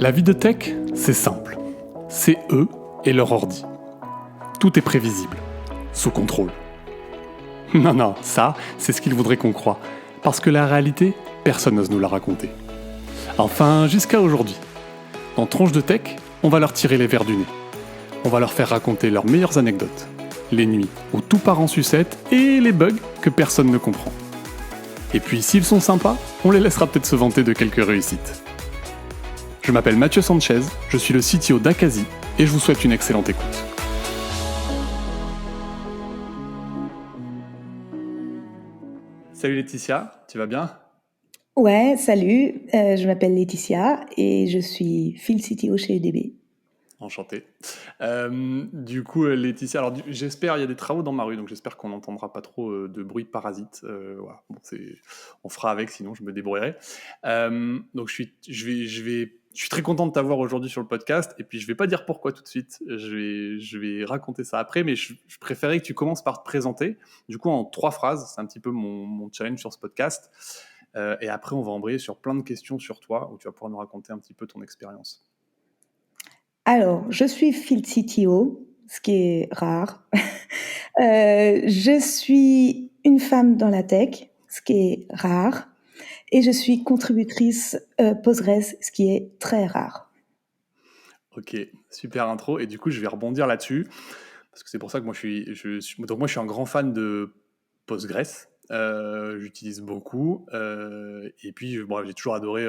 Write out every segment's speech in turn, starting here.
La vie de tech, c'est simple. C'est eux et leur ordi. Tout est prévisible, sous contrôle. Non, ça, c'est ce qu'ils voudraient qu'on croie. Parce que la réalité, personne n'ose nous la raconter. Enfin, jusqu'à aujourd'hui. Dans Tronche de Tech, on va leur tirer les vers du nez. On va leur faire raconter leurs meilleures anecdotes. Les nuits où tout part en sucette et les bugs que personne ne comprend. Et puis, s'ils sont sympas, on les laissera peut-être se vanter de quelques réussites. Je m'appelle Mathieu Sanchez, je suis le CTO d'Akazi et je vous souhaite une excellente écoute. Salut Laetitia, tu vas bien ? Ouais, salut, je m'appelle Laetitia et je suis Field CTO chez UDB. Enchanté. Du coup, Laetitia, alors j'espère, il y a des travaux dans ma rue, donc j'espère qu'on n'entendra pas trop de bruit parasite. Voilà. Bon, on fera avec, sinon je me débrouillerai. Donc je suis très content de t'avoir aujourd'hui sur le podcast, et puis je vais pas dire pourquoi tout de suite, je vais raconter ça après, mais je préférais que tu commences par te présenter, du coup en 3 phrases, c'est un petit peu mon challenge sur ce podcast, et après on va embrayer sur plein de questions sur toi, où tu vas pouvoir nous raconter un petit peu ton expérience. Alors, je suis Field CTO, ce qui est rare. Je suis une femme dans la tech, ce qui est rare. Et je suis contributrice Postgres, ce qui est très rare. Ok, super intro, et du coup je vais rebondir là-dessus, parce que c'est pour ça que moi donc moi je suis un grand fan de Postgres, j'utilise beaucoup, et puis bon, j'ai toujours adoré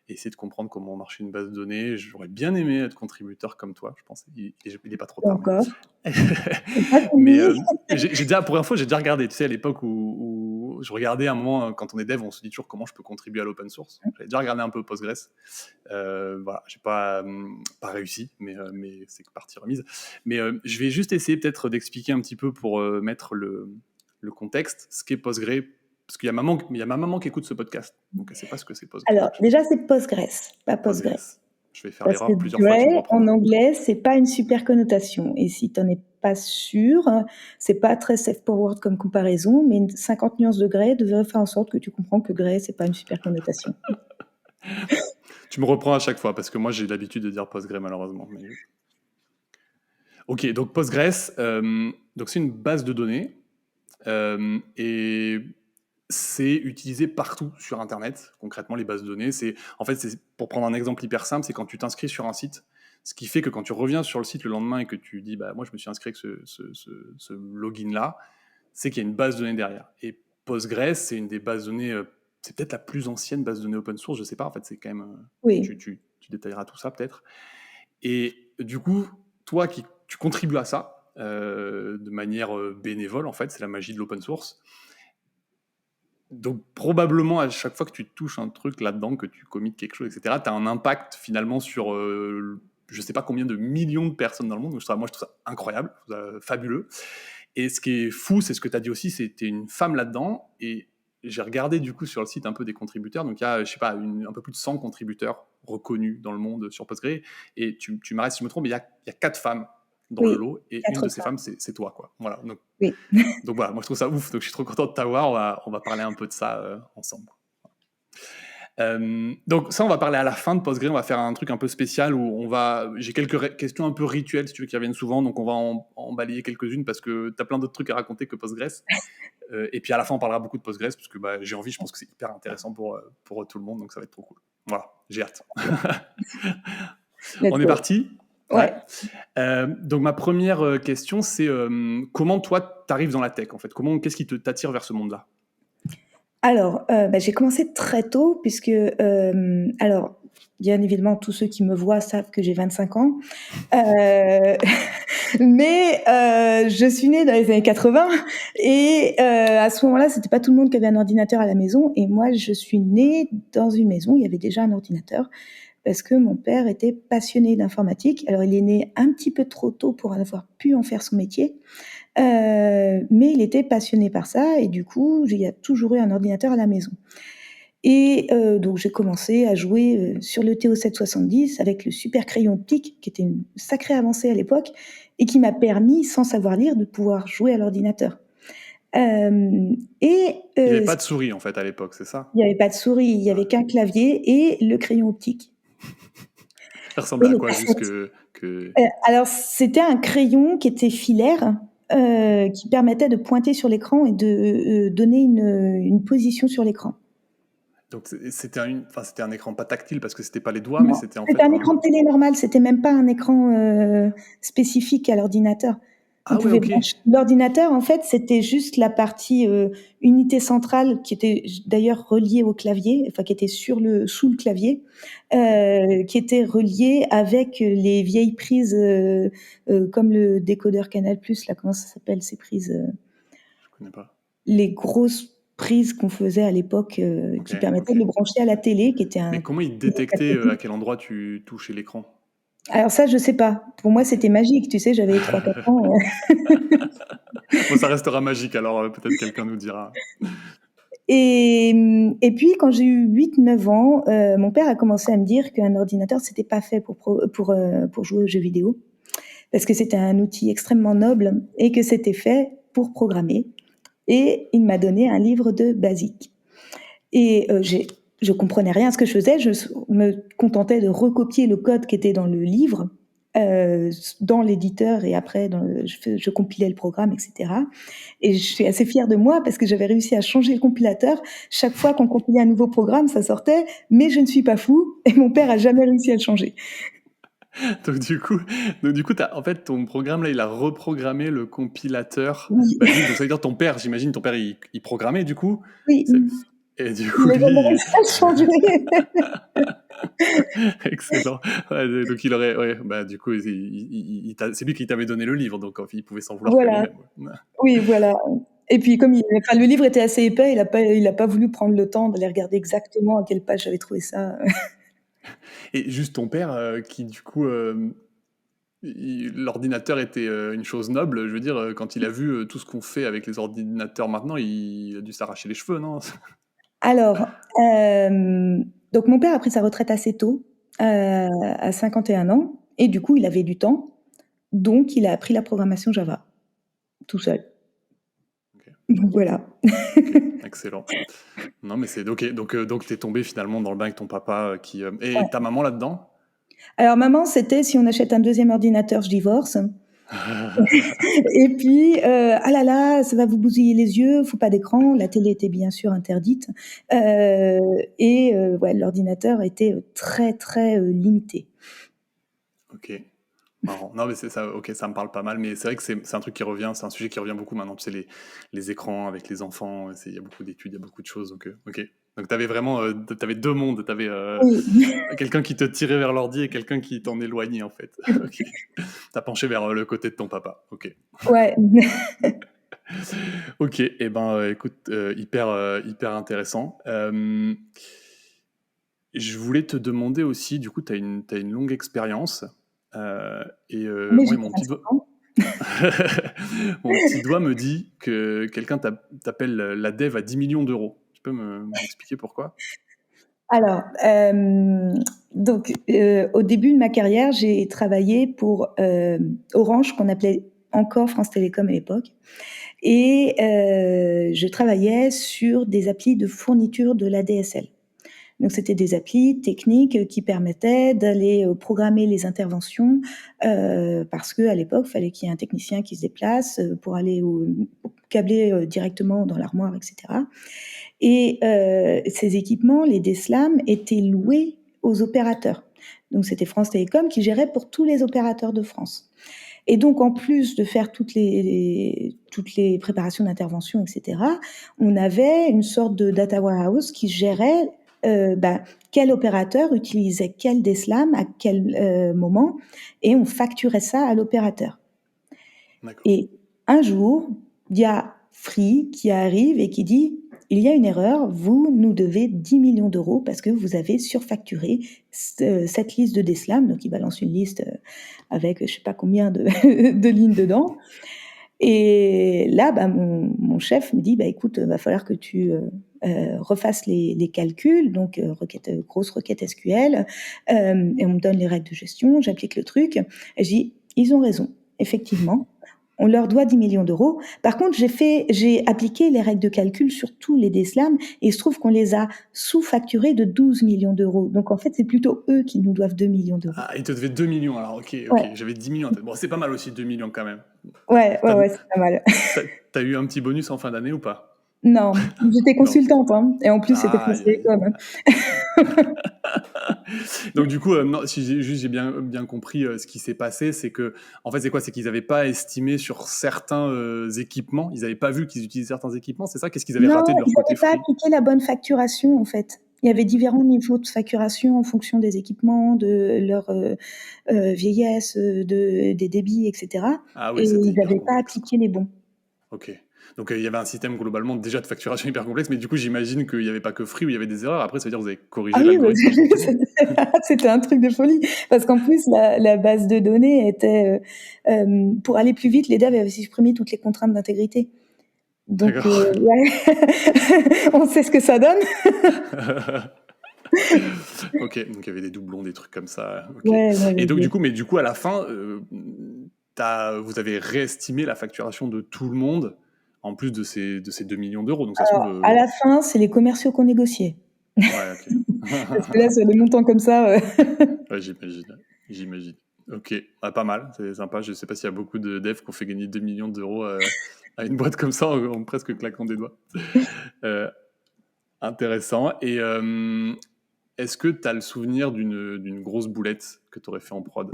essayer de comprendre comment marchait une base de données. J'aurais bien aimé être contributeur comme toi, je pense. Il est pas trop tard. Encore. C'est pas Mais fini. j'ai déjà, pour info, j'ai déjà regardé, tu sais, à l'époque où je regardais un moment, quand on est dev, on se dit toujours comment je peux contribuer à l'open source. J'avais déjà regardé un peu Postgres. Voilà, j'ai pas réussi, mais c'est partie remise. Mais je vais juste essayer peut-être d'expliquer un petit peu pour mettre le contexte, ce qu'est Postgre, parce qu'il y a ma maman qui écoute ce podcast, donc elle sait pas ce que c'est Postgre. Alors, déjà, c'est Postgres, pas Postgre. Postgres. Je vais faire Parce que l'erreur plusieurs fois, tu me Gray, en reprends. anglais, c'est pas une super connotation. Et si t'en es pas sûr, c'est pas très safe-forward comme comparaison, mais 50 nuances de Gray devrait faire en sorte que tu comprends que Gray, c'est pas une super connotation. Tu me reprends à chaque fois, parce que moi j'ai l'habitude de dire Postgre malheureusement. Mais... Ok, donc Postgres, donc c'est une base de données, et c'est utilisé partout sur Internet. Concrètement, les bases de données, en fait, pour prendre un exemple hyper simple, c'est quand tu t'inscris sur un site, ce qui fait que quand tu reviens sur le site le lendemain et que tu dis, bah moi je me suis inscrit avec ce login-là, c'est qu'il y a une base de données derrière. Et Postgres, c'est une des bases de données, c'est peut-être la plus ancienne base de données open source, je sais pas, en fait, c'est quand même, Oui. tu détailleras tout ça peut-être. Et du coup, toi tu contribues à ça de manière bénévole, en fait, c'est la magie de l'open source. Donc probablement à chaque fois que tu touches un truc là-dedans, que tu commits quelque chose, etc., tu as un impact finalement sur je sais pas combien de millions de personnes dans le monde. Donc, moi je trouve ça incroyable, fabuleux. Et ce qui est fou, c'est ce que tu as dit aussi, c'est que tu es une femme là-dedans. Et j'ai regardé du coup sur le site un peu des contributeurs. Donc il y a, je sais pas, un peu plus de 100 contributeurs reconnus dans le monde sur Postgre. Et tu m'arrêtes si je me trompe, mais il y a 4 femmes dans le Oui, lot. Et une 4 de ces femmes. femmes, c'est toi, quoi. Voilà. Oui. Donc voilà, moi je trouve ça ouf. Donc je suis trop content de t'avoir. On va parler un peu de ça ensemble. Donc ça, on va parler à la fin de Postgre. On va faire un truc un peu spécial où j'ai quelques questions un peu rituelles, si tu veux, qui reviennent souvent. Donc on va en balayer quelques-unes parce que tu as plein d'autres trucs à raconter que Postgres. Et puis à la fin, on parlera beaucoup de Postgres parce que j'ai envie, je pense que c'est hyper intéressant pour tout le monde. Donc ça va être trop cool. Voilà, j'ai hâte. Let's On est go. parti ? Ouais. Donc ma première question, c'est comment toi, tu arrives dans la tech, en fait ? Qu'est-ce qui t'attire vers ce monde-là ? Alors, j'ai commencé très tôt puisque, alors, bien évidemment, tous ceux qui me voient savent que j'ai 25 ans. Mais je suis née dans les années 80 et à ce moment-là, c'était pas tout le monde qui avait un ordinateur à la maison. Et moi, je suis née dans une maison où il y avait déjà un ordinateur parce que mon père était passionné d'informatique. Alors, il est né un petit peu trop tôt pour avoir pu en faire son métier. Mais il était passionné par ça et du coup, il y a toujours eu un ordinateur à la maison. Et donc j'ai commencé à jouer sur le TO-770 avec le super crayon optique, qui était une sacrée avancée à l'époque, et qui m'a permis, sans savoir lire, de pouvoir jouer à l'ordinateur. Il n'y avait pas de souris, en fait, à l'époque, c'est ça ? Il n'y avait pas de souris, il n'y avait qu'un clavier et le crayon optique. Ça ressemblait et à les quoi juste cassettes. que... Alors c'était un crayon qui était filaire, qui permettait de pointer sur l'écran et de, donner une position sur l'écran. Donc c'était un écran pas tactile parce que c'était pas les doigts, mais Non, c'était en c'était fait un écran de un... télé normal, c'était même pas un écran, spécifique à l'ordinateur. On Ah ouais, pouvait ok. brancher l'ordinateur, en fait, c'était juste la partie, unité centrale qui était d'ailleurs reliée au clavier, enfin qui était sous le clavier, Ok, qui était reliée avec les vieilles prises, comme le décodeur Canal+, là, comment ça s'appelle ces prises, je connais pas. les grosses prises qu'on faisait à l'époque, Ok, qui permettaient ok. de le brancher à la télé, qui était Mais un comment il détectait à quel endroit tu touchais l'écran? Alors ça, je sais pas. Pour moi, Ok. c'était magique, tu sais, j'avais 3 4 ans. Bon, ça restera magique, alors peut-être quelqu'un nous dira. Et puis quand j'ai eu 8 9 ans, mon père a commencé à me dire qu'un ordinateur, c'était pas fait pour jouer aux jeux vidéo, parce que c'était un outil extrêmement noble et que c'était fait pour programmer, et il m'a donné un livre de BASIC. Et je comprenais rien à ce que je faisais. Je me contentais de recopier le code qui était dans le livre, dans l'éditeur, et après je compilais le programme, etc. Et je suis assez fière de moi parce que j'avais réussi à changer le compilateur. Chaque fois qu'on compilait un nouveau programme, ça sortait, mais je ne suis pas fou et mon père a jamais réussi à le changer. Donc du coup, en fait, ton programme là, il a reprogrammé le compilateur Oui, basique. Donc ça veut dire ton père, j'imagine, ton père il programmait du coup. oui, C'est- Et du il coup, n'a jamais lui, réussi à le changer. excellent. Ouais, donc il aurait, ouais, bah du coup, c'est lui qui t'avait donné le livre, donc il pouvait s'en vouloir qu'à Voilà, lui-même. Ouais. oui, voilà. Et puis enfin, le livre était assez épais, il a pas voulu prendre le temps d'aller regarder exactement à quelle page j'avais trouvé ça. Et juste ton père, qui du coup, l'ordinateur était une chose noble. Je veux dire, quand il a vu tout ce qu'on fait avec les ordinateurs maintenant, il a dû s'arracher les cheveux, non? Alors, donc mon père a pris sa retraite assez tôt, à 51 ans, et du coup, il avait du temps, donc il a appris la programmation Java, tout seul. Ok, Donc voilà. ok, excellent. Non, mais c'est ok. Donc t'es tombé finalement dans le bain avec ton papa et ta maman là-dedans? Alors maman, c'était: «Si on achète un deuxième ordinateur, je divorce». Et puis, «Ah là là, ça va vous bousiller les yeux, faut pas d'écran». La télé était bien sûr interdite, ouais, l'ordinateur était, très, très, limité. Ok, marrant. Non, mais c'est ça. Ok, ça me parle pas mal, mais c'est vrai que c'est un truc qui revient, c'est un sujet qui revient beaucoup maintenant. Tu sais, les écrans avec les enfants, il y a beaucoup d'études, il y a beaucoup de choses. Donc ok. Donc t'avais vraiment, t'avais deux mondes. T'avais Oui. quelqu'un qui te tirait vers l'ordi et quelqu'un qui t'en éloignait en fait. Ok. T'as penché vers le côté de ton papa. Ok. Ouais. Ok, et ben écoute, hyper intéressant. Je voulais te demander aussi, du coup, t'as une longue expérience, Mais moi, j'ai et pas mon petit 25 doigt, ans. mon petit doigt me dit que quelqu'un t'appelle la dev à 10 millions d'euros. Tu peux m'expliquer pourquoi? Alors, donc, au début de ma carrière, j'ai travaillé pour, Orange, qu'on appelait encore France Télécom à l'époque, et je travaillais sur des applis de fourniture de l'ADSL. Donc c'était des applis techniques qui permettaient d'aller, programmer les interventions, parce qu'à l'époque, il fallait qu'il y ait un technicien qui se déplace, pour aller pour câbler, directement dans l'armoire, et cetera. Et ces équipements, les DSLAM, étaient loués aux opérateurs. Donc c'était France Télécom qui gérait pour tous les opérateurs de France. Et donc en plus de faire toutes les préparations d'intervention, et cetera, on avait une sorte de data warehouse qui gérait, quel opérateur utilisait quel DSLAM à quel, moment, et on facturait ça à l'opérateur. D'accord. Et un jour, il y a Free qui arrive et qui dit: «Il y a une erreur, vous nous devez 10 millions d'euros parce que vous avez surfacturé cette liste de DSLAM». Donc il balance une liste, avec je sais pas combien de de lignes dedans. Et là, mon chef me dit: «Bah, écoute, va falloir que tu, refasses les calculs». Donc grosse requête SQL, et on me donne les règles de gestion, j'applique le truc et je dis: «Ils ont raison, effectivement, on leur doit 10 millions d'euros. Par contre, j'ai appliqué les règles de calcul sur tous les DSLAM et il se trouve qu'on les a sous-facturés de 12 millions d'euros. Donc, en fait, c'est plutôt eux qui nous doivent 2 millions d'euros. Ah, ils te devaient 2 millions, alors ok, Ouais, j'avais 10 millions en tête. Bon, c'est pas mal aussi, 2 millions quand même. ouais, ouais, T'as, ouais, c'est pas mal. t'as eu un petit bonus en fin d'année ou pas? Non, j'étais Non. consultante, hein, et en plus, c'était Ah, France Télécom, hein. donc du coup, non, si j'ai bien compris ce qui s'est passé, c'est que, en fait, c'est quoi? C'est qu'ils n'avaient pas estimé sur certains équipements, ils n'avaient pas vu qu'ils utilisaient certains équipements, c'est ça? Qu'est-ce qu'ils avaient Non, raté de ils leur côté n'avaient pas Free? appliqué la bonne facturation, en fait. Il y avait différents niveaux de facturation en fonction des équipements, de leur vieillesse, des débits, etc. Ah Et oui, c'était ils hyper n'avaient pas complexe. appliqué les bons. Ok. Donc il y avait un système globalement déjà de facturation hyper complexe, mais du coup j'imagine qu'il n'y avait pas que Free où il y avait des erreurs. Après, ça veut dire que vous avez Ah corrigé oui, l'algorithme de ton côté. c'était un truc de folie. Parce qu'en plus, la base de données était... pour aller plus vite, les devs avaient supprimé toutes les contraintes d'intégrité. Donc, D'accord. ouais, on sait ce que ça donne. Ok, donc il y avait des doublons, des trucs comme ça. Ok. Ouais, ouais, Et ouais, donc ouais. du coup à la fin, vous avez réestimé la facturation de tout le monde en plus de ces 2 millions d'euros. Donc ça se trouve, Alors, à la fin, c'est les commerciaux qu'on négociait. ouais, ok. Parce que là, sur des montants comme ça... Ouais, j'imagine. Ok, ah, pas mal, c'est sympa. Je sais pas s'il y a beaucoup de devs qui ont fait gagner 2 millions d'euros à une boîte comme ça en presque claquant des doigts. Euh, Intéressant. Et est-ce que tu as le souvenir d'une grosse boulette que tu aurais fait en prod?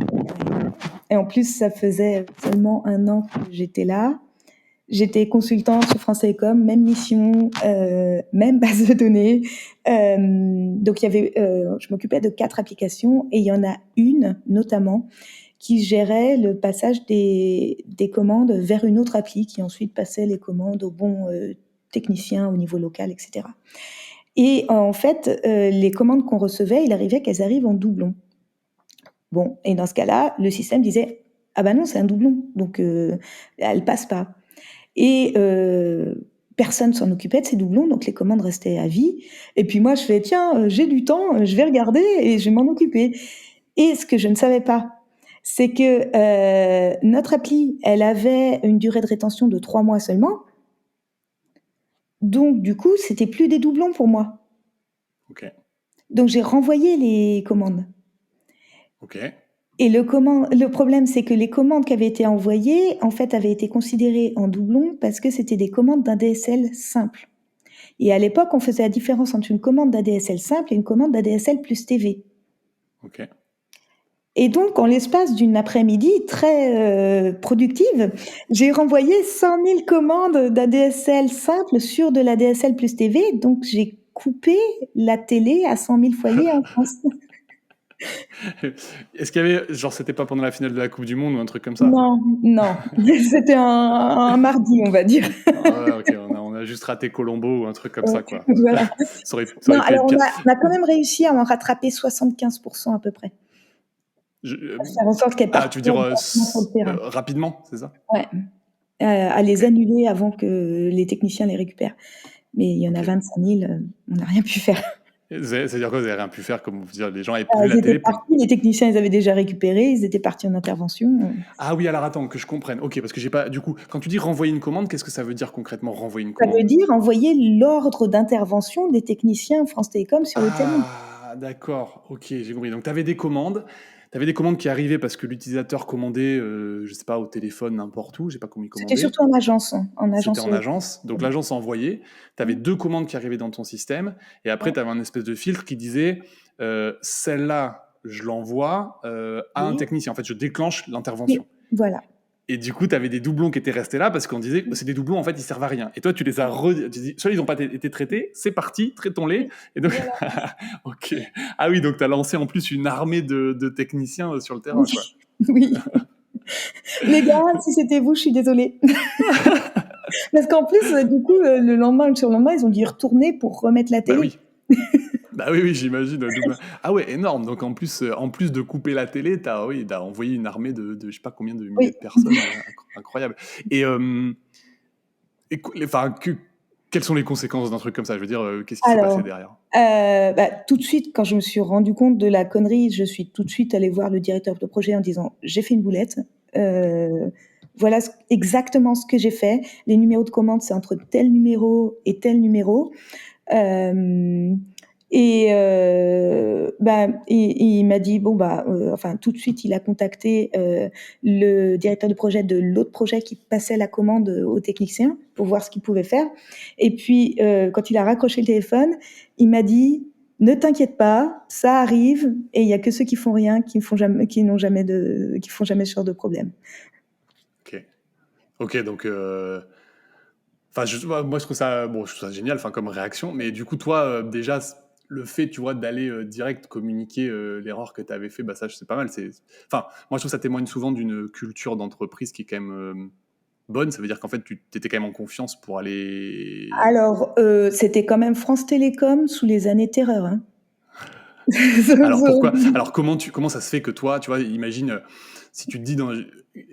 Et en plus, ça faisait seulement 1 an que j'étais là. J'étais consultante sur France Télécom, même mission, même base de données. Donc, je m'occupais de 4 applications et il y en a une, notamment, qui gérait le passage des commandes vers une autre appli qui ensuite passait les commandes aux bons techniciens au niveau local, etc. Et en fait, les commandes qu'on recevait, il arrivait qu'elles arrivent en doublon. Bon, et dans ce cas-là, le système disait ah ben non, c'est un doublon, donc elle passe pas. Et personne s'en occupait de ces doublons, donc les commandes restaient à vie. Et puis moi, je fais tiens, j'ai du temps, je vais regarder et je vais m'en occuper. Et ce que je ne savais pas, c'est que notre appli, elle avait une durée de rétention de 3 mois seulement. Donc du coup, c'était plus des doublons pour moi. Ok. Donc j'ai renvoyé les commandes. Ok. Et le problème, c'est que les commandes qui avaient été envoyées, en fait, avaient été considérées en doublon parce que c'était des commandes d'un DSL simple. Et à l'époque, on faisait la différence entre une commande d'ADSL simple et une commande d'ADSL plus TV. Ok. Et donc, en l'espace d'une après-midi très productive, j'ai renvoyé 100 000 commandes d'ADSL simple sur de l'ADSL plus TV. Donc, j'ai coupé la télé à 100 000 foyers en France. Est-ce qu'il y avait, genre, c'était pas pendant la finale de la Coupe du Monde ou un truc comme ça? Non, non. C'était un mardi, on va dire. Ah ouais, ok, on a juste raté Colombo ou un truc comme ça, quoi. Voilà. Ça Non, aurait pu alors être pire. on a quand même réussi à en rattraper 75% à peu près. Je- À faire en sorte qu'elles ah, partent tu veux dire directement sur le terrain. rapidement, c'est ça? Ouais. À les Ok. annuler avant que les techniciens les récupèrent. Mais il y en a Ok. 25 000, on n'a rien pu faire. C'est-à-dire quoi? Vous avez rien pu faire, comme vous dire, les gens avaient plus la Ils étaient télé. partis, les techniciens, ils avaient déjà récupéré, ils étaient partis en intervention. Ah oui, alors attends, que je comprenne. Ok, parce que j'ai pas. Du coup, quand tu dis renvoyer une commande, qu'est-ce que ça veut dire concrètement, renvoyer une Ça veut commande? dire envoyer l'ordre d'intervention des techniciens France Télécom sur le terrain. Ah, d'accord. Ok, j'ai compris. Donc, tu avais des commandes. Tu avais des commandes qui arrivaient parce que l'utilisateur commandait, je sais pas, au téléphone, n'importe où. Je sais pas comment il C'était commandait. surtout en agence, hein, en C'était agence. en agence. Donc, l'agence envoyait. Tu avais 2 commandes qui arrivaient dans ton système. Et après, Ouais. tu avais un espèce de filtre qui disait celle-là, je l'envoie à un Oui, technicien. En fait, je déclenche oui, l'intervention. voilà. Et du coup, tu avais des doublons qui étaient restés là parce qu'on disait c'est des doublons, en fait, ils servent à rien. Et toi, tu les as tu dis soit ils n'ont pas été traités, c'est parti, traitons-les. Et donc, Voilà. ok. Ah oui, donc tu as lancé en plus une armée de techniciens sur le terrain, Oui, quoi. oui. Les gars, si c'était vous, je suis désolée. Parce qu'en plus, du coup, le lendemain, le surlendemain, ils ont dû y retourner pour remettre la Bah télé. oui. Bah oui, j'imagine. Double. Ah ouais, énorme. Donc en plus de couper la télé, t'as envoyé une armée de je sais pas combien de milliers Oui. de personnes. Incroyable. Et, enfin, quelles sont les conséquences d'un truc comme ça? Je veux dire, qu'est-ce qui s'est passé Alors, derrière? tout de suite, quand je me suis rendu compte de la connerie, je suis tout de suite allée voir le directeur de projet en disant j'ai fait une boulette. voilà exactement ce que j'ai fait. Les numéros de commande, c'est entre tel numéro et tel numéro. Euh, et il m'a dit enfin tout de suite il a contacté le directeur de projet de l'autre projet qui passait la commande au technicien pour voir ce qu'il pouvait faire. Et puis quand il a raccroché le téléphone, il m'a dit ne t'inquiète pas, ça arrive et il y a que ceux qui font rien qui font jamais ce genre de problème. Ok, donc enfin moi je trouve ça génial, enfin comme réaction, mais du coup toi déjà le fait, tu vois, d'aller direct communiquer l'erreur que tu avais fait, bah ça c'est pas mal. Enfin, moi je trouve que ça témoigne souvent d'une culture d'entreprise qui est quand même bonne. Ça veut dire qu'en fait tu étais quand même en confiance pour aller. Alors c'était quand même France Télécom sous les années terreur, hein. Alors pourquoi? Alors comment ça se fait que toi, tu vois, imagine si tu te dis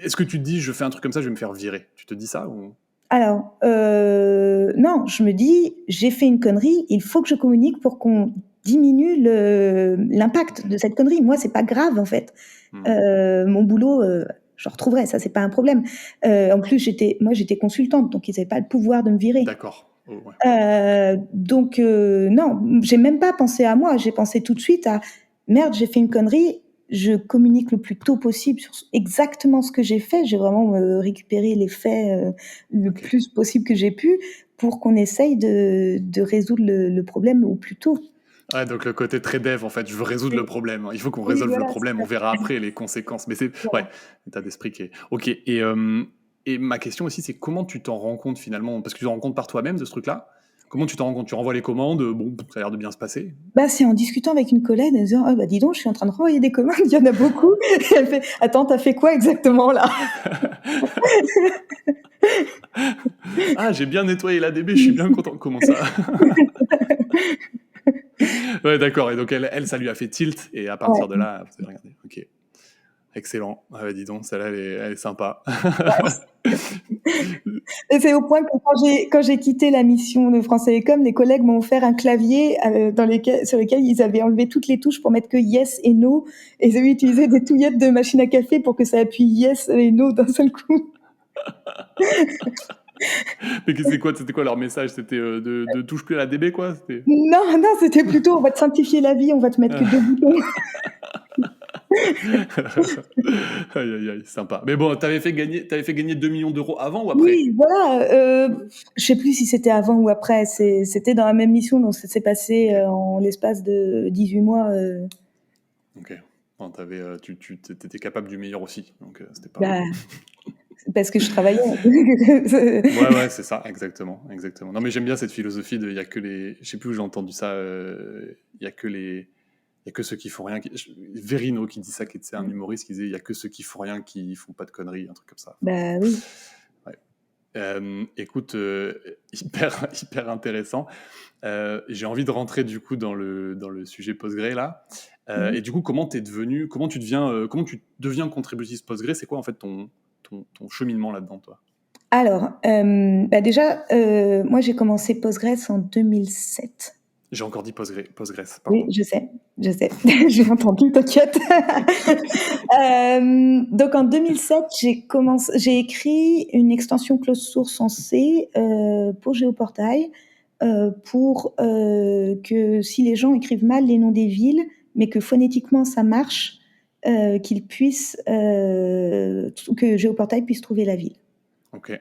est-ce que tu te dis je fais un truc comme ça, je vais me faire virer? Tu te dis ça ou? Alors, non, je me dis, j'ai fait une connerie, il faut que je communique pour qu'on diminue l'impact de cette connerie. Moi, c'est pas grave, en fait. Mon boulot, je retrouverai, ça, c'est pas un problème. En plus, j'étais consultante, donc ils n'avaient pas le pouvoir de me virer. D'accord. Oh, ouais. Donc, non, j'ai même pas pensé à moi, j'ai pensé tout de suite à, merde, j'ai fait une connerie, je communique le plus tôt possible sur exactement ce que j'ai fait. J'ai vraiment récupéré les faits le plus possible que j'ai pu pour qu'on essaye de résoudre le problème au plus tôt. Ouais, donc le côté très dev, en fait, je veux résoudre le problème. Il faut qu'on résolve le problème, on verra après les conséquences. Mais c'est, ouais, l'état d'esprit qui est... Ok, et ma question aussi, c'est comment tu t'en rends compte finalement? Parce que tu t'en rends compte par toi-même de ce truc-là. Comment tu t'en rends compte? Tu renvoies les commandes, bon, ça a l'air de bien se passer. Bah, c'est en discutant avec une collègue, en disant, ah, bah, dis donc, je suis en train de renvoyer des commandes, il y en a beaucoup. Et elle fait, attends, t'as fait quoi exactement là? Ah, j'ai bien nettoyé l'ADB, je suis bien content. Comment ça? Ouais, d'accord. Et donc, elle, ça lui a fait tilt. Et à partir de là, vous avez regardé. Ok. Excellent. Ah, dis donc, celle-là, elle est sympa. Et c'est au point que quand j'ai quitté la mission de France Télécom, les collègues m'ont offert un clavier sur lequel ils avaient enlevé toutes les touches pour mettre que yes et no. Et ils avaient utilisé des touillettes de machine à café pour que ça appuie yes et no d'un seul coup. Mais c'était quoi leur message? C'était de touche plus à la DB, quoi? Non, non, c'était plutôt on va te simplifier la vie, on va te mettre que 2 boutons. Aïe, aïe, aïe, sympa. Mais bon, t'avais fait gagner 2 millions d'euros avant ou après? Oui, voilà. Je sais plus si c'était avant ou après. C'était dans la même mission, donc ça s'est passé en l'espace de 18 mois. Ok. Bon, tu étais capable du meilleur aussi, donc c'était pas... Bah, parce que je travaillais. Ouais, c'est ça, exactement. Non, mais j'aime bien cette philosophie de, il y a que les... Je sais plus où j'ai entendu ça, il y a que ceux qui font rien. Verino qui dit ça, qui était un humoriste, qui disait il y a que ceux qui font rien qui font pas de conneries, un truc comme ça. Bah oui. Ouais. Écoute, hyper intéressant. J'ai envie de rentrer du coup dans le sujet Postgre là. Et du coup, comment tu deviens contributrice Postgre? C'est quoi en fait ton cheminement là-dedans, toi? Alors, déjà, moi j'ai commencé Postgres en 2007. J'ai encore dit Postgres, Oui, pardon. je sais. J'ai entendu, t'inquiète. Donc en 2007, j'ai écrit une extension close source en C pour Géoportail pour que si les gens écrivent mal les noms des villes, mais que phonétiquement ça marche, qu'ils puissent que Géoportail puisse trouver la ville. Ok.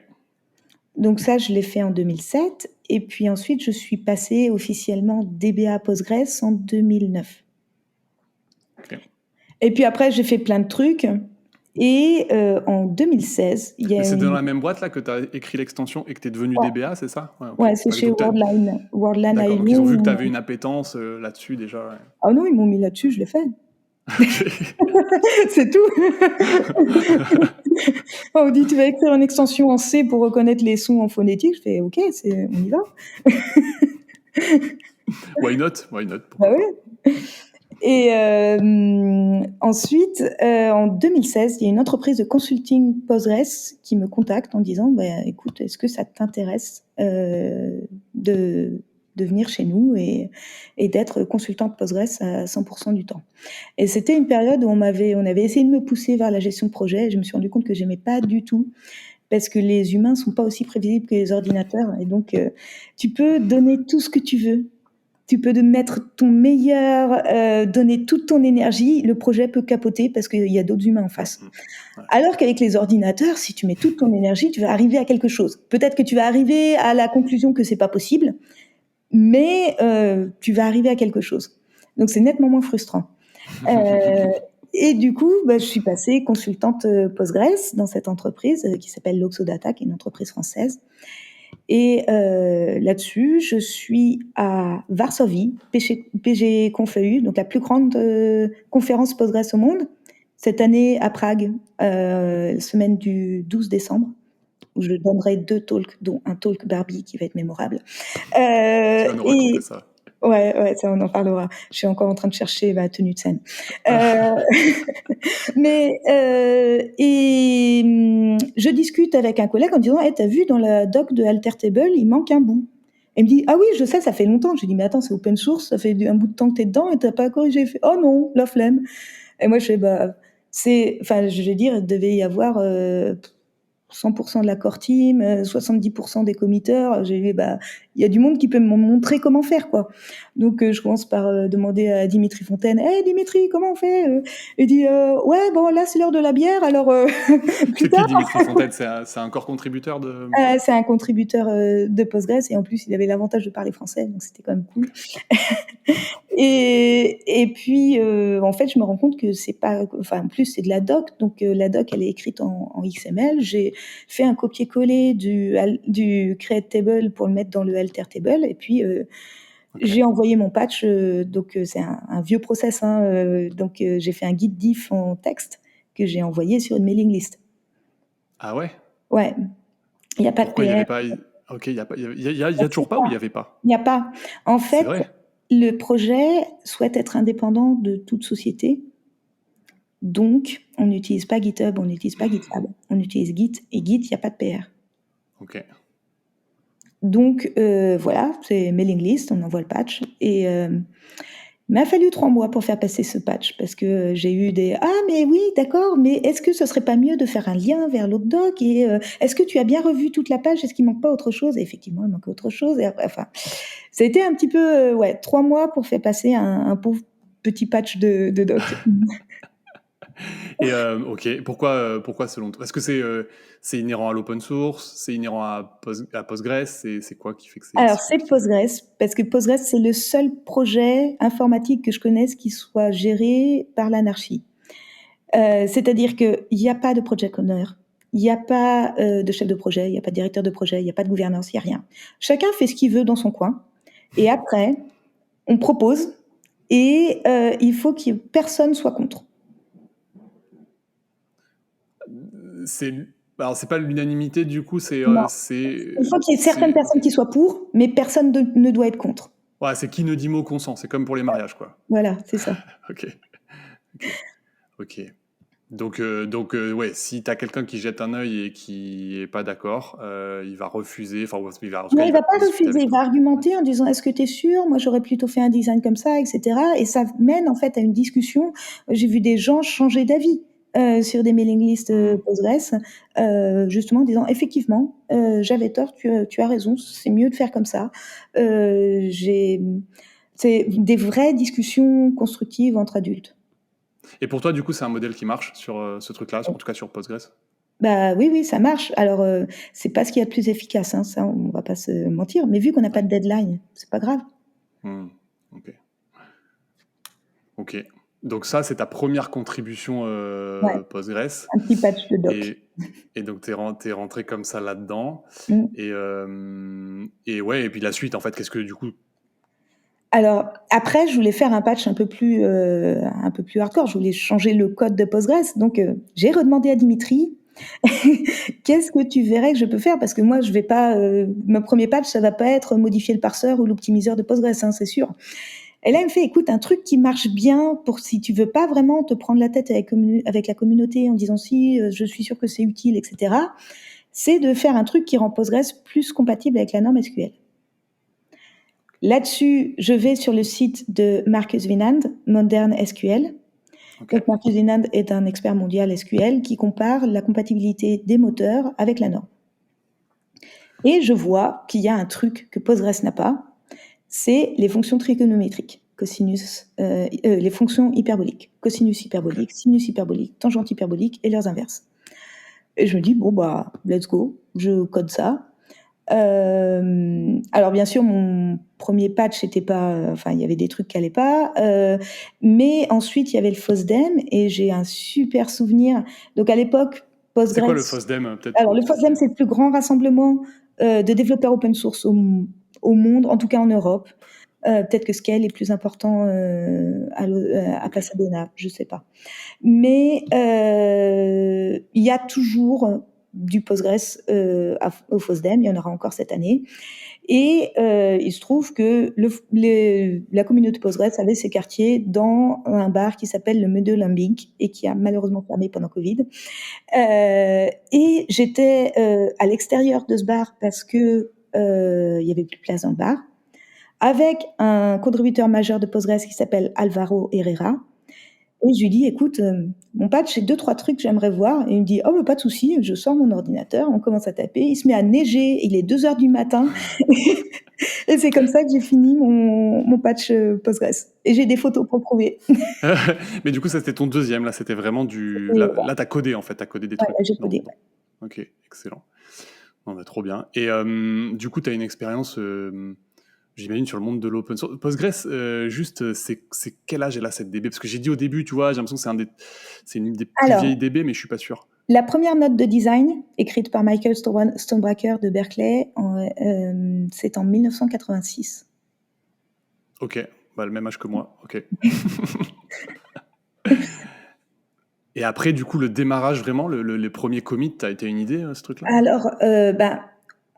Donc ça, je l'ai fait en 2007. Et puis ensuite, je suis passée officiellement DBA Postgres en 2009. Okay. Et puis après, j'ai fait plein de trucs. Et en 2016, il y a... Mais c'est dans la même boîte là que tu as écrit l'extension et que tu es devenu DBA, c'est ça? Ouais, okay. C'est chez Worldline. D'accord, donc ils ont vu que tu avais une appétence là-dessus déjà. Ouais. Ah non, ils m'ont mis là-dessus, je l'ai fait. C'est tout. On dit, tu vas écrire une extension en C pour reconnaître les sons en phonétique. Je fais, ok, on y va. Why not? Bah ouais. Et ensuite, en 2016, il y a une entreprise de consulting Postgres qui me contacte en disant, bah, écoute, est-ce que ça t'intéresse de de venir chez nous et d'être consultante Postgres à 100% du temps. Et c'était une période où on avait essayé de me pousser vers la gestion de projet et je me suis rendu compte que j'aimais pas du tout parce que les humains sont pas aussi prévisibles que les ordinateurs et donc tu peux donner tout ce que tu veux. Tu peux mettre ton meilleur, donner toute ton énergie, le projet peut capoter parce qu'il y a d'autres humains en face. Ouais. Alors qu'avec les ordinateurs, si tu mets toute ton énergie, tu vas arriver à quelque chose. Peut-être que tu vas arriver à la conclusion que c'est pas possible, mais tu vas arriver à quelque chose. Donc c'est nettement moins frustrant. Et du coup, je suis passée consultante Postgres dans cette entreprise qui s'appelle Loxodata, qui est une entreprise française. Et là-dessus, je suis à Varsovie, PG Conf.EU, donc la plus grande conférence Postgres au monde. Cette année à Prague, semaine du 12 décembre, où je donnerai 2 talks, dont un talk Barbie qui va être mémorable. Tu vas nous raconter ça. Ouais, ça on en parlera. Je suis encore en train de chercher ma tenue de scène. Je discute avec un collègue en disant hey, t'as vu dans la doc de Altertable, il manque un bout. Et il me dit ah oui, je sais, ça fait longtemps. Je dis mais attends, c'est open source, ça fait un bout de temps que t'es dedans et t'as pas corrigé. Il fait oh non, la flemme. Et moi je fais je vais dire, il devait y avoir 100% de la core team, 70% des committeurs. J'ai dit, il y a du monde qui peut me montrer comment faire, quoi. Donc, je commence par demander à Dimitri Fontaine, hey, Dimitri, comment on fait? Il dit, ouais, bon, là, c'est l'heure de la bière, alors, plus C'est qui tard. Dimitri Fontaine? C'est un corps contributeur de... C'est un contributeur de Postgres et en plus, il avait l'avantage de parler français, donc c'était quand même cool. Et puis, en fait, je me rends compte que c'est pas, en plus, c'est de la doc. Donc, la doc, elle est écrite en XML. J'ai fait un copier-coller du create table pour le mettre dans le alter table. Et puis, j'ai envoyé mon patch. Donc, c'est un vieux process. Donc, j'ai fait un guide diff en texte que j'ai envoyé sur une mailing list. Ah ouais? Ouais. Il n'y a pas Pourquoi de il n'y avait PR. pas... Ok, il y a toujours pas ou il n'y avait pas? Il n'y a pas. En C'est fait, vrai? le projet souhaite être indépendant de toute société. Donc, on n'utilise pas GitHub, on n'utilise pas GitLab, on utilise Git. Et Git, il n'y a pas de PR. Ok. Donc, voilà, c'est mailing list, on envoie le patch. Et il m'a fallu 3 mois pour faire passer ce patch parce que j'ai eu des « Ah, mais oui, d'accord, mais est-ce que ce serait pas mieux de faire un lien vers l'autre doc? Et est-ce que tu as bien revu toute la page? Est-ce qu'il manque pas autre chose ?» Et effectivement, il manquait autre chose. Et après, ça a été un petit peu, 3 mois pour faire passer un pauvre petit patch de doc. Et ok, pourquoi selon toi? Est-ce que c'est inhérent à l'open source? C'est inhérent à Postgres? C'est quoi qui fait que Alors, c'est c'est compliqué? Postgres, parce que Postgres, c'est le seul projet informatique que je connaisse qui soit géré par l'anarchie. C'est-à-dire qu'il n'y a pas de project owner, il n'y a pas de chef de projet, il n'y a pas de directeur de projet, il n'y a pas de gouvernance, il n'y a rien. Chacun fait ce qu'il veut dans son coin. Et après, on propose et il faut que personne soit contre. Alors, c'est pas l'unanimité, du coup, Non. Il faut qu'il y ait certaines personnes qui soient pour, mais personne ne doit être contre. Ouais, c'est qui ne dit mot consent, c'est comme pour les mariages, quoi. Voilà, c'est ça. Ok. Donc, ouais, si t'as quelqu'un qui jette un œil et qui est pas d'accord, il va refuser, en tout cas, Non, il il va va pas discuter refuser, avec il va toi. argumenter en disant est-ce que tu es sûr? Moi, j'aurais plutôt fait un design comme ça, etc. Et ça mène en fait à une discussion. J'ai vu des gens changer d'avis sur des mailing lists Postgres, justement en disant effectivement, j'avais tort, tu as raison, c'est mieux de faire comme ça. C'est des vraies discussions constructives entre adultes. Et pour toi, du coup, c'est un modèle qui marche sur ce truc-là, en tout cas sur Postgres? Oui, ça marche. Alors, c'est pas ce qu'il y a de plus efficace, hein, ça, on va pas se mentir. Mais vu qu'on n'a pas de deadline, c'est pas grave. Ok. Donc ça, c'est ta première contribution Ouais, Postgres. un petit patch de doc. Et donc, t'es rentré comme ça là-dedans. Mm. Et puis la suite, en fait, qu'est-ce que du coup... Alors, après, je voulais faire un patch un peu plus hardcore. Je voulais changer le code de Postgres. Donc, j'ai redemandé à Dimitri, qu'est-ce que tu verrais que je peux faire? Parce que moi, je vais pas, mon premier patch, ça va pas être modifier le parseur ou l'optimiseur de Postgres, hein, c'est sûr. Et là, il me fait, écoute, un truc qui marche bien pour si tu veux pas vraiment te prendre la tête avec la communauté en disant si, je suis sûr que c'est utile, etc., c'est de faire un truc qui rend Postgres plus compatible avec la norme SQL. Là-dessus, je vais sur le site de Marcus Winand, Modern SQL. Ok. Donc, Marcus Winand est un expert mondial SQL qui compare la compatibilité des moteurs avec la norme. Et je vois qu'il y a un truc que Postgres n'a pas, c'est les fonctions trigonométriques, les fonctions hyperboliques, cosinus hyperbolique, sinus hyperbolique, tangente hyperbolique et leurs inverses. Et je me dis, bon, bah, let's go, je code ça. Alors, bien sûr, mon premier patch, c'était pas, enfin, il y avait des trucs qui allaient pas, mais ensuite, il y avait le FOSDEM et j'ai un super souvenir. Donc, à l'époque, C'est quoi Postgres. le FOSDEM, peut-être Alors, pour le FOSDEM, c'est le plus grand rassemblement de développeurs open source au monde, en tout cas en Europe. Peut-être que Scale est plus important à Pasadena, je sais pas. Mais il y a toujours du Postgres au FOSDEM, il y en aura encore cette année. Et il se trouve que la communauté Postgres avait ses quartiers dans un bar qui s'appelle le Meadow Lambic et qui a malheureusement fermé pendant Covid. Et j'étais à l'extérieur de ce bar parce que il y avait plus de place dans le bar, avec un contributeur majeur de Postgres qui s'appelle Alvaro Herrera. Et je lui dis, écoute, mon patch, j'ai 2-3 trucs que j'aimerais voir. Et il me dit, oh, mais pas de souci, je sors mon ordinateur, on commence à taper. Il se met à neiger, il est 2h du matin. Et c'est comme ça que j'ai fini mon patch Postgres. Et j'ai des photos pour prouver. Mais du coup, ça, c'était ton deuxième. Là, c'était vraiment du. Et, Là, t'as codé, en fait. T'as codé des ouais, trucs. j'ai codé. Ok, excellent. Non, bah, trop bien. Et du coup, t'as une expérience, j'imagine, sur le monde de l'open source. Postgres, c'est quel âge elle a cette DB? Parce que j'ai dit au début, tu vois, j'ai l'impression que c'est une des plus vieilles DB, mais je suis pas sûr. La première note de design, écrite par Michael Stonebraker de Berkeley, c'est en 1986. Ok, bah, le même âge que moi. Ok. Et après, du coup, le démarrage, vraiment, les premiers commits, t'as une idée, ce truc-là? Alors,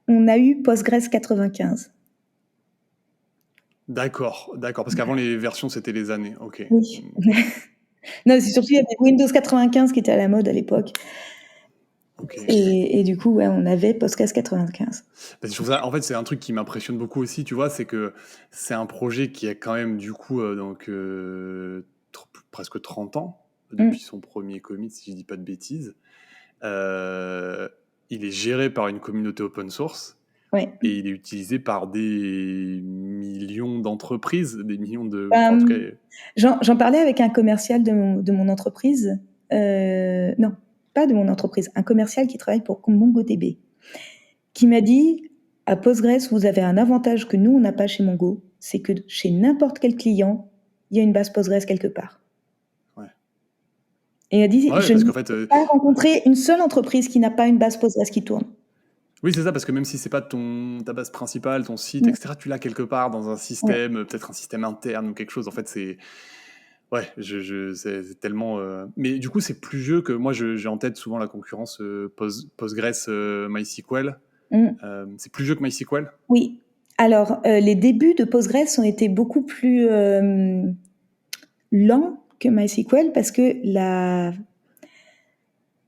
on a eu Postgres 95. D'accord, parce qu'avant, les versions, c'était les années. Ok. Oui. Non, c'est surtout, il y avait Windows 95 qui était à la mode à l'époque. Okay. Et du coup, ouais, on avait Postgres 95. Je trouve ça, en fait, c'est un truc qui m'impressionne beaucoup aussi, tu vois, c'est que c'est un projet qui a quand même, du coup, presque 30 ans, depuis son premier commit, si je dis pas de bêtises. Il est géré par une communauté open source. Ouais. Et il est utilisé par des millions d'entreprises, des millions de... en tout cas, j'en parlais avec un commercial de mon entreprise. Non, pas de mon entreprise, un commercial qui travaille pour MongoDB, qui m'a dit, à Postgres, vous avez un avantage que nous, on n'a pas chez Mongo, c'est que chez n'importe quel client, il y a une base Postgres quelque part. Ouais. Et il a dit, je n'ai pas rencontré une seule entreprise qui n'a pas une base Postgres qui tourne. Oui, c'est ça, parce que même si c'est pas ta base principale, ton site, etc., tu l'as quelque part dans un système, peut-être un système interne ou quelque chose. En fait, c'est... Ouais, c'est tellement... Mais du coup, c'est plus vieux que... Moi, j'ai en tête souvent la concurrence Postgres, MySQL. C'est plus vieux que MySQL? Oui. Alors, les débuts de Postgres ont été beaucoup plus lents que MySQL parce que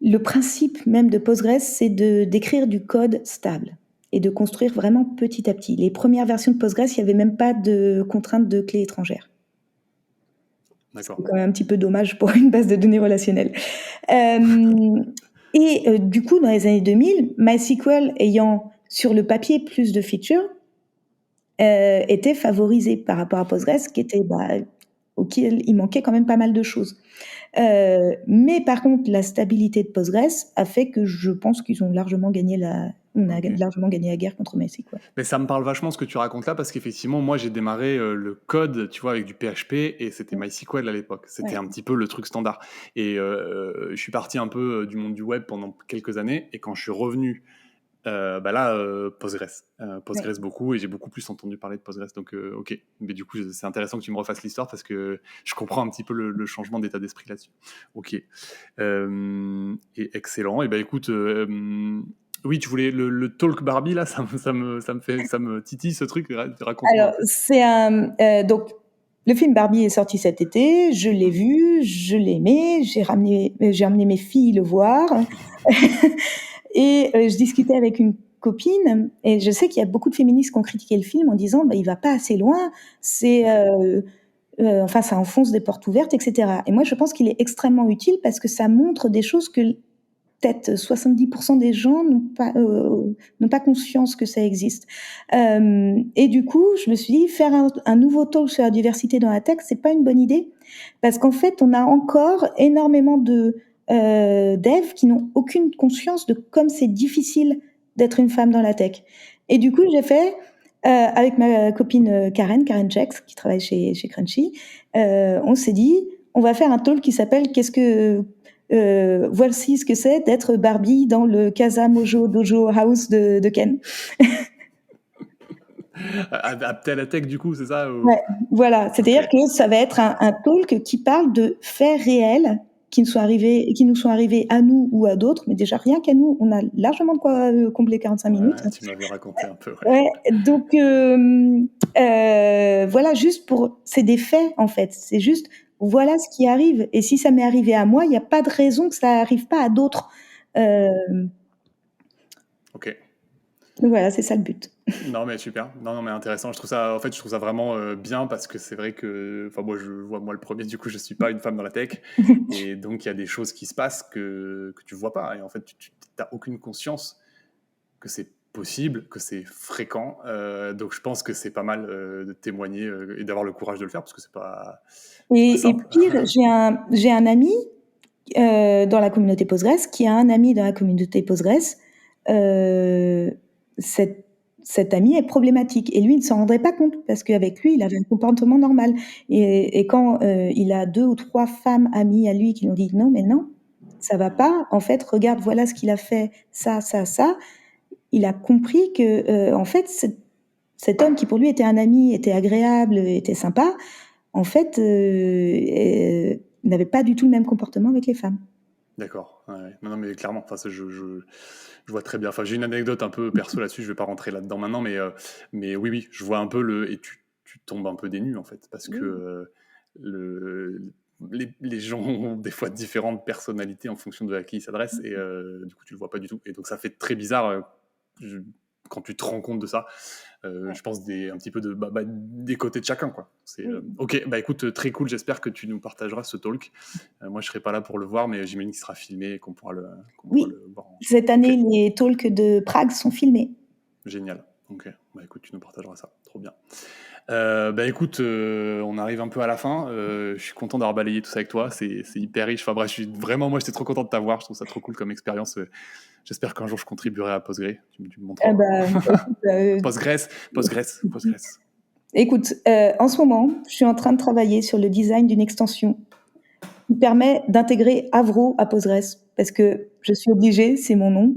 le principe même de Postgres, c'est d'écrire du code stable et de construire vraiment petit à petit. Les premières versions de Postgres, il n'y avait même pas de contrainte de clé étrangère. D'accord. C'est quand même un petit peu dommage pour une base de données relationnelle. Du coup, dans les années 2000, MySQL ayant sur le papier plus de features, était favorisé par rapport à Postgres, qui était, auquel il manquait quand même pas mal de choses. Mais par contre, la stabilité de Postgres a fait que je pense qu'ils ont largement gagné largement gagné la guerre contre MySQL. Mais ça me parle vachement ce que tu racontes là, parce qu'effectivement, moi, j'ai démarré le code, tu vois, avec du PHP, et c'était MySQL à l'époque. C'était un petit peu le truc standard. Et je suis parti un peu du monde du web pendant quelques années, et quand je suis revenu, Postgres beaucoup, et j'ai beaucoup plus entendu parler de Postgres, donc ok. Mais du coup, c'est intéressant que tu me refasses l'histoire, parce que je comprends un petit peu le changement d'état d'esprit là-dessus. Ok. Et excellent. Et écoute... oui, tu voulais le talk Barbie là, ça me titille ce truc. Raconte-moi. Alors, c'est donc le film Barbie est sorti cet été. Je l'ai vu, je l'ai aimé. J'ai emmené mes filles le voir. Et je discutais avec une copines, et je sais qu'il y a beaucoup de féministes qui ont critiqué le film en disant il va pas assez loin, enfin ça enfonce des portes ouvertes, etc. Et moi je pense qu'il est extrêmement utile parce que ça montre des choses que peut-être 70% des gens n'ont pas conscience que ça existe. Et du coup, je me suis dit, faire un nouveau talk sur la diversité dans la tech, c'est pas une bonne idée, parce qu'en fait, on a encore énormément de devs qui n'ont aucune conscience de comme c'est difficile d'être une femme dans la tech. Et du coup, j'ai fait, avec ma copine Karen Chex, qui travaille chez Crunchy, on s'est dit, on va faire un talk qui s'appelle voici ce que c'est d'être Barbie dans le Casa Mojo Dojo House de Ken. Adapté à la tech, du coup, c'est ça Ouais, voilà. C'est-à-dire que ça va être un talk qui parle de faits réels qui nous sont arrivés à nous ou à d'autres, mais déjà rien qu'à nous, on a largement de quoi combler 45 minutes. Tu m'avais raconté un peu. Ouais, donc voilà, c'est des faits en fait. C'est juste, voilà ce qui arrive. Et si ça m'est arrivé à moi, il n'y a pas de raison que ça arrive pas à d'autres. Ok. Donc voilà, c'est ça le but. Non mais super, non mais intéressant. Je trouve ça vraiment bien parce que c'est vrai que, enfin moi je vois moi le premier, du coup je suis pas une femme dans la tech et donc il y a des choses qui se passent que tu vois pas et en fait tu n'as aucune conscience que c'est possible, que c'est fréquent. Donc je pense que c'est pas mal de témoigner et d'avoir le courage de le faire parce que c'est pas simple. Et pire, j'ai un ami dans la communauté Postgres qui a un ami dans la communauté Postgres. Cet ami est problématique et lui, il ne s'en rendrait pas compte parce qu'avec lui, il avait un comportement normal. Et quand il a 2 ou 3 femmes amies à lui qui lui ont dit non, mais non, ça va pas. En fait, regarde, voilà ce qu'il a fait, ça. Il a compris que, en fait, cet homme qui pour lui était un ami, était agréable, était sympa, en fait, n'avait pas du tout le même comportement avec les femmes. D'accord. Ouais. Non, mais clairement, enfin, je vois très bien. Enfin, j'ai une anecdote un peu perso là-dessus, je vais pas rentrer là-dedans maintenant, mais oui, je vois un peu et tu tombes un peu des nues en fait, parce que les gens ont des fois différentes personnalités en fonction de à qui ils s'adressent, et du coup, tu le vois pas du tout. Et donc, ça fait très bizarre quand tu te rends compte de ça. Je pense un petit peu des côtés de chacun, quoi. Ok, bah écoute, très cool, j'espère que tu nous partageras ce talk. Moi je serai pas là pour le voir, mais j'imagine qu'il sera filmé et qu'on pourra le voir ensemble. Cette année, les talks de Prague sont filmés. Génial, ok, bah écoute, tu nous partageras ça, trop bien. Bah écoute, on arrive un peu à la fin. Je suis content d'avoir balayé tout ça avec toi, c'est hyper riche. Enfin bref, moi j'étais trop content de t'avoir, je trouve ça trop cool comme expérience. J'espère qu'un jour je contribuerai à Postgre. Tu me montreras. Postgres. Écoute, en ce moment, je suis en train de travailler sur le design d'une extension qui permet d'intégrer Avro à Postgres parce que je suis obligée, c'est mon nom.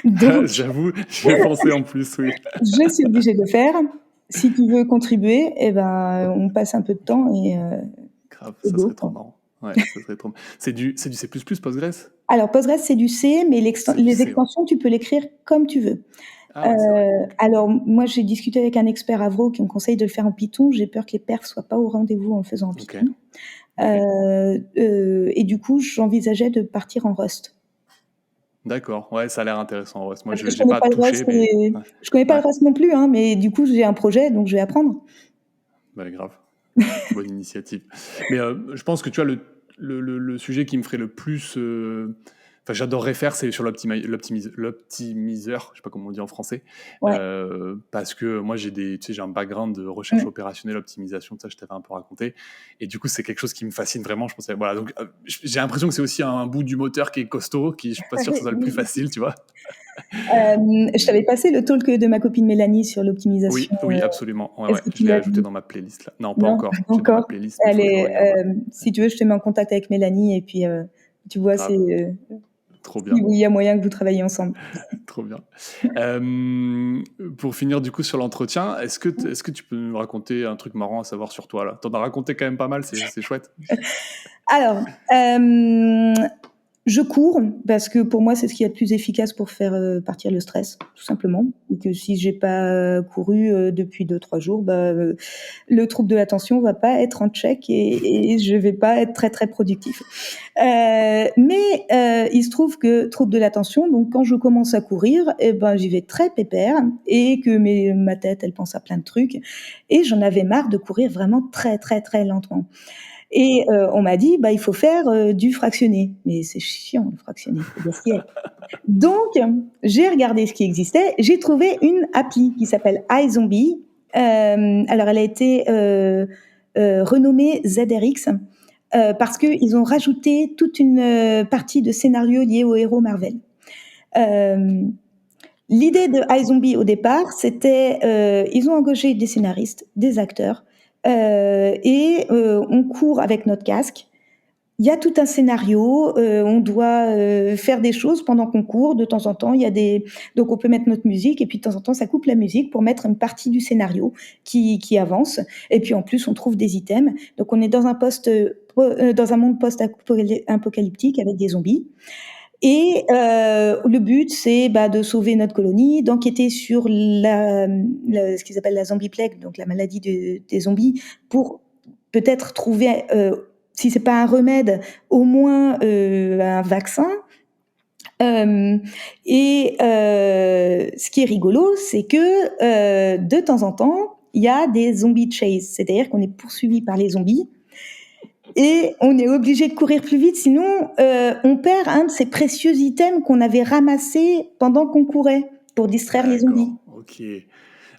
Donc, j'avoue, j'y ai pensé en plus, oui. Je suis obligée de le faire. Si tu veux contribuer, on passe un peu de temps et. Grave, ça serait trop marrant. Ouais, ça serait trop. C'est du C++ Postgres? Alors Postgres c'est du C, mais les extensions tu peux l'écrire comme tu veux. Ah ouais, c'est vrai. Alors moi j'ai discuté avec un expert Avro qui me conseille de le faire en Python. J'ai peur que les perfs soient pas au rendez-vous en le faisant en Python. Et du coup j'envisageais de partir en Rust. D'accord, ouais, ça a l'air intéressant en Rust. Moi, je n'ai pas touché, mais je connais pas le Rust non plus, hein, mais du coup j'ai un projet, donc je vais apprendre. Bah grave, bonne initiative. Mais je pense que tu vois le sujet qui me ferait le plus, enfin j'adorerais faire, c'est sur l'optimiseur, je sais pas comment on dit en français, parce que moi j'ai un background de recherche opérationnelle, optimisation, ça je t'avais un peu raconté, et du coup c'est quelque chose qui me fascine vraiment. Je pense, voilà, donc j'ai l'impression que c'est aussi un bout du moteur qui est costaud, qui je suis pas sûr que ce soit le plus facile, tu vois. Je t'avais passé le talk de ma copine Mélanie sur l'optimisation. Oui, absolument. Ouais, je l'ai ajouté dans ma playlist là. Non, pas encore. J'ai dans ma playlist. Si tu veux, je te mets en contact avec Mélanie et puis tu vois, c'est trop bien. Il y a moyen que vous travailliez ensemble. Trop bien. Pour finir du coup sur l'entretien, est-ce que tu peux nous raconter un truc marrant à savoir sur toi là? T'en as raconté quand même pas mal, c'est chouette. Alors, Je cours parce que pour moi, c'est ce qu'il y a de plus efficace pour faire partir le stress, tout simplement. Et que si j'ai pas couru depuis 2-3 jours, le trouble de l'attention va pas être en check et je vais pas être très très productif. Mais il se trouve que trouble de l'attention, donc quand je commence à courir, j'y vais très pépère et que ma tête, elle pense à plein de trucs et j'en avais marre de courir vraiment très très très lentement. Et on m'a dit, il faut faire du fractionné. Mais c'est chiant, le fractionné, c'est gaspillé. Donc, j'ai regardé ce qui existait. J'ai trouvé une appli qui s'appelle iZombie. Alors, elle a été renommée ZRX parce qu'ils ont rajouté toute une partie de scénario lié aux héros Marvel. L'idée de iZombie au départ, c'était ils ont engagé des scénaristes, des acteurs, et on court avec notre casque. Il y a tout un scénario, on doit faire des choses pendant qu'on court. De temps en temps, donc on peut mettre notre musique et puis de temps en temps, ça coupe la musique pour mettre une partie du scénario qui avance. Et puis en plus, on trouve des items. Donc on est dans un monde post-apocalyptique avec des zombies. Et le but, c'est de sauver notre colonie, d'enquêter sur ce qu'ils appellent la zombie plague, donc la maladie des zombies, pour peut-être trouver, si c'est pas un remède, au moins un vaccin. Ce qui est rigolo, c'est que de temps en temps, il y a des zombies chase, c'est-à-dire qu'on est poursuivi par les zombies. Et on est obligé de courir plus vite, sinon on perd un de ces précieux items qu'on avait ramassé pendant qu'on courait pour distraire les zombies. Ok.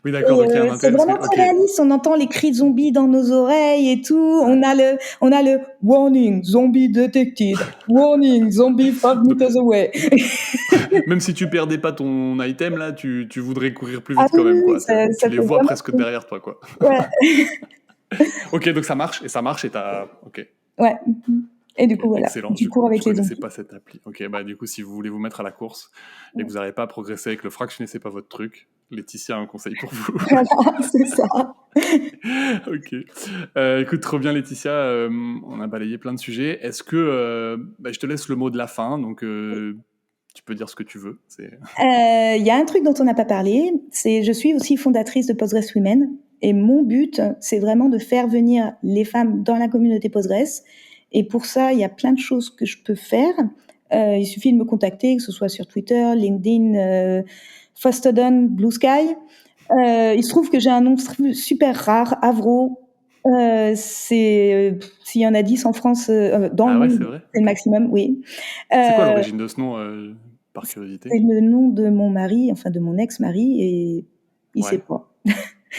Oui, d'accord. Donc il y a un c'est intérêt. vraiment très réaliste. On entend les cris de zombies dans nos oreilles et tout. On a le warning, zombie detected. Warning, zombie 5 meters away. Même si tu perdais pas ton item là, tu voudrais courir plus vite quand même, quoi. Tu les vois presque derrière toi, quoi. Ouais. Ok, donc ça marche et t'as. Ok. Ouais. Et du coup, voilà. Excellent. Tu cours avec les zombies. Je connaissais pas cette appli. Ok, du coup, si vous voulez vous mettre à la course et que vous n'arrivez pas à progresser avec le fractionné, c'est pas votre truc. Laetitia a un conseil pour vous. Voilà, c'est ça. Ok. Écoute, trop bien, Laetitia. On a balayé plein de sujets. Est-ce que je te laisse le mot de la fin, donc tu peux dire ce que tu veux. Il y a un truc dont on n'a pas parlé, c'est je suis aussi fondatrice de Postgres Women et mon but, c'est vraiment de faire venir les femmes dans la communauté Postgres. Et pour ça, il y a plein de choses que je peux faire. Il suffit de me contacter, que ce soit sur Twitter, LinkedIn, Fastodon, Blue Sky. Il se trouve que j'ai un nom super rare, Avro. S'il y en a 10 en France, dans le monde, c'est le maximum, oui. C'est quoi l'origine de ce nom, par curiosité? C'est le nom de mon mari, enfin de mon ex-mari, et il sait pas.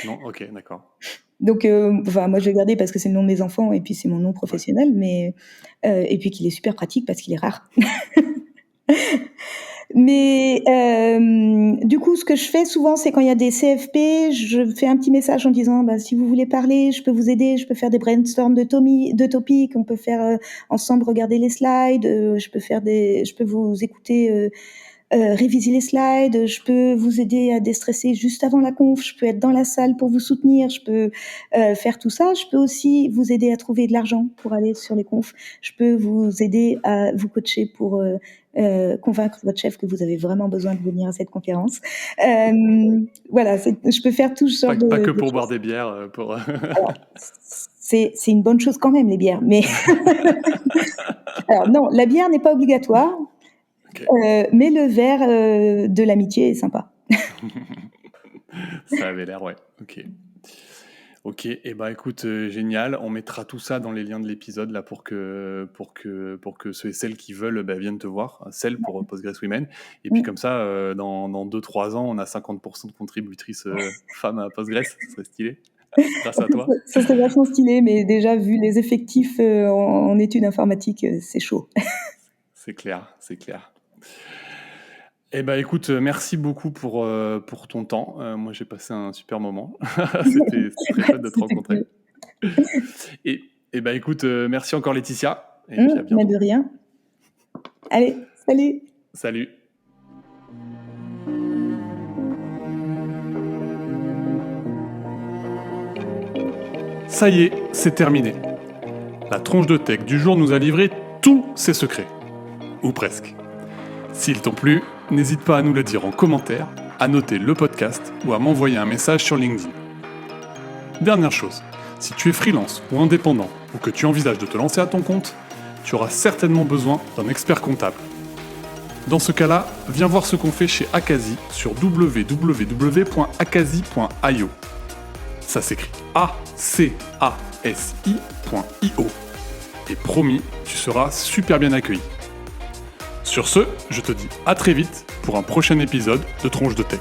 Non, ok, d'accord. Donc, moi je l'ai gardé parce que c'est le nom de mes enfants et puis c'est mon nom professionnel, mais et puis qu'il est super pratique parce qu'il est rare. Mais du coup, ce que je fais souvent, c'est quand il y a des CFP, je fais un petit message en disant si vous voulez parler, je peux vous aider, je peux faire des brainstorms de topics, on peut faire ensemble regarder les slides, je peux vous écouter réviser les slides, je peux vous aider à déstresser juste avant la conf, je peux être dans la salle pour vous soutenir, je peux faire tout ça. Je peux aussi vous aider à trouver de l'argent pour aller sur les confs. Je peux vous aider à vous coacher pour convaincre votre chef que vous avez vraiment besoin de venir à cette conférence. Voilà, je peux faire tout ce genre pas que pour boire des bières. Alors, c'est une bonne chose quand même, les bières. Mais alors non, la bière n'est pas obligatoire. Okay. Mais le verre de l'amitié est sympa. Ça avait l'air, ouais. Ok, et écoute, génial. On mettra tout ça dans les liens de l'épisode là pour que ceux et celles qui veulent viennent te voir. Celles pour Postgres Women. Et puis comme ça, dans 2-3 ans, on a 50% de contributrices femmes à Postgres. Ça serait stylé. Grâce à toi. Ça serait vachement stylé, mais déjà vu les effectifs en études informatiques, c'est chaud. C'est clair. Écoute, merci beaucoup pour ton temps. Moi, j'ai passé un super moment. C'était très chouette de te rencontrer. Cool. Et écoute, merci encore Laetitia. Et puis à bientôt. Mais de rien. Allez, salut. Salut. Ça y est, c'est terminé. La tronche de tech du jour nous a livré tous ses secrets. ou presque. S'ils t'ont plu, n'hésite pas à nous le dire en commentaire, à noter le podcast ou à m'envoyer un message sur LinkedIn. Dernière chose, si tu es freelance ou indépendant ou que tu envisages de te lancer à ton compte, tu auras certainement besoin d'un expert comptable. Dans ce cas-là, viens voir ce qu'on fait chez Akazi sur www.akazi.io. Ça s'écrit ACASI.io. Et promis, tu seras super bien accueilli. Sur ce, je te dis à très vite pour un prochain épisode de Tronche de Tech.